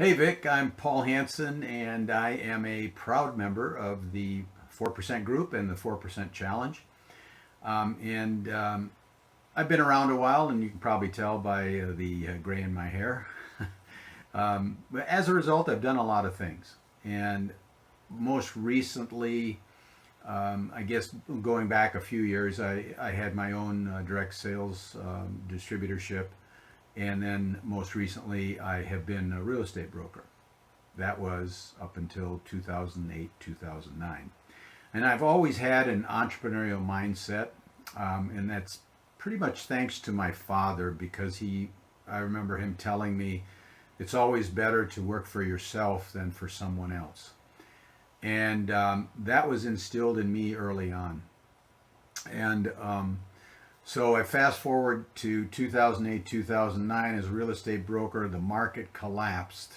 Hey Vic, I'm Paul Hansen, and I am a proud member of the 4% group and the 4% challenge. And I've been around a while, and you can probably tell by the gray in my hair. But as a result, I've done a lot of things. And most recently, I guess going back a few years, I had my own direct sales distributorship. And then most recently, I have been a real estate broker. That was up until 2008, 2009. And I've always had an entrepreneurial mindset, and that's pretty much thanks to my father because I remember him telling me it's always better to work for yourself than for someone else. And that was instilled in me early on. And so I fast forward to 2008, 2009 as a real estate broker, the market collapsed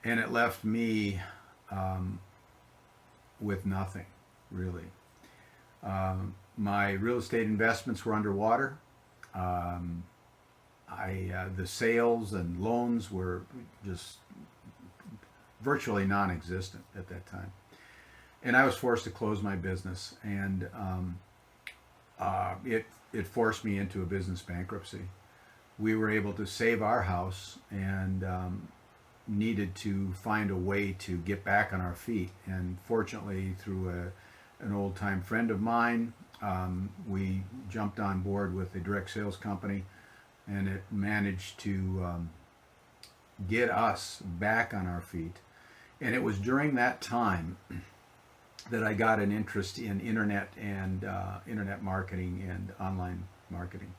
and it left me um, with nothing, really. My real estate investments were underwater. Um, the sales and loans were just virtually non-existent at that time, and I was forced to close my business, and it forced me into a business bankruptcy. We were able to save our house, and needed to find a way to get back on our feet. And fortunately, through an old time friend of mine, we jumped on board with a direct sales company, and it managed to get us back on our feet. And it was during that time that I got an interest in internet and internet marketing and online marketing.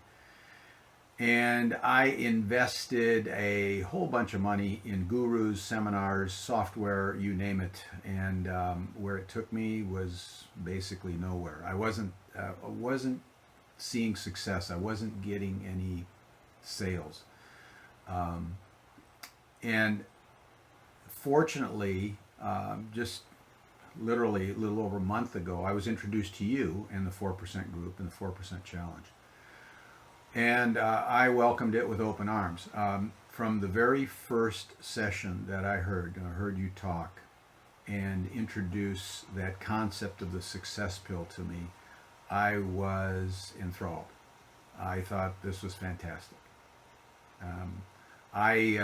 And I invested a whole bunch of money in gurus, seminars, software, you name it. And where it took me was basically nowhere. I wasn't seeing success. I wasn't getting any sales. Um, and fortunately, just literally a little over a month ago, I was introduced to you in the 4% group and the 4% challenge. And I welcomed it with open arms. From the very first session that I heard you talk and introduce that concept of the success pill to me, I was enthralled. I thought this was fantastic. Um, I,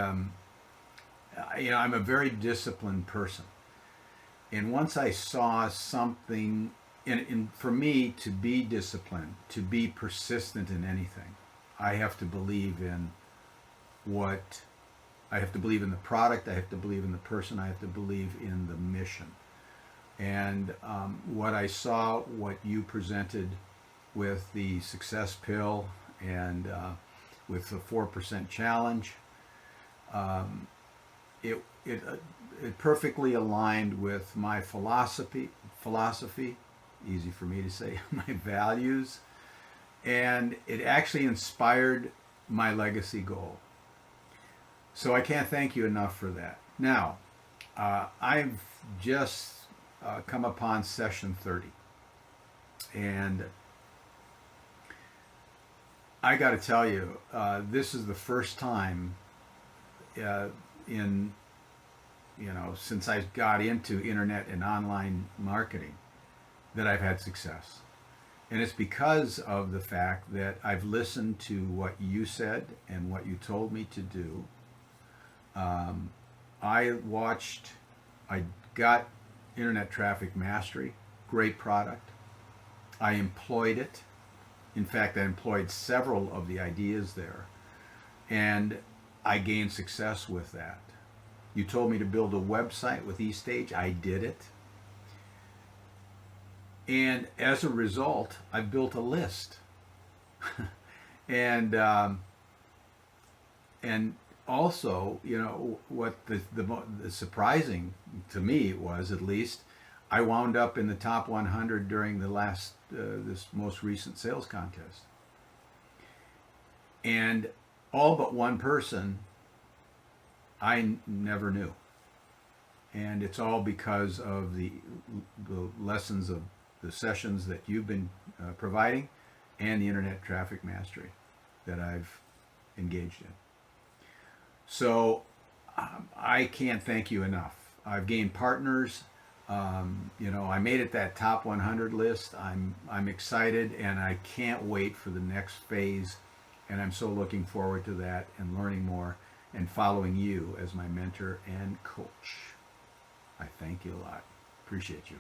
I'm a very disciplined person, and once I saw something, and for me to be disciplined, to be persistent in anything, I have to believe in what I have to believe in the product, I have to believe in the person, I have to believe in the mission. And what I saw, what you presented with the success pill and with the 4% challenge, um, it, it, uh, it perfectly aligned with my philosophy, easy for me to say, my values, and it actually inspired my legacy goal. So I can't thank you enough for that. Now, I've just come upon session 30, and I got to tell you, this is the first time in since I got into internet and online marketing that I've had success. And it's because of the fact that I've listened to what you said and what you told me to do. Um, I got Internet Traffic Mastery, great product. I employed it. In fact, I employed several of the ideas there, and I gained success with that. You told me to build a website with eStage. I did it. And as a result, I've built a list. and and also, what the surprising to me was, at least, I wound up in the top 100 during the last this most recent sales contest. And all but one person I never knew. And it's all because of the lessons of the sessions that you've been providing and the internet traffic mastery that I've engaged in. So I can't thank you enough. I've gained partners. I made it that top 100 list. I'm excited, and I can't wait for the next phase. And I'm so looking forward to that and learning more and following you as my mentor and coach. I thank you a lot. Appreciate you.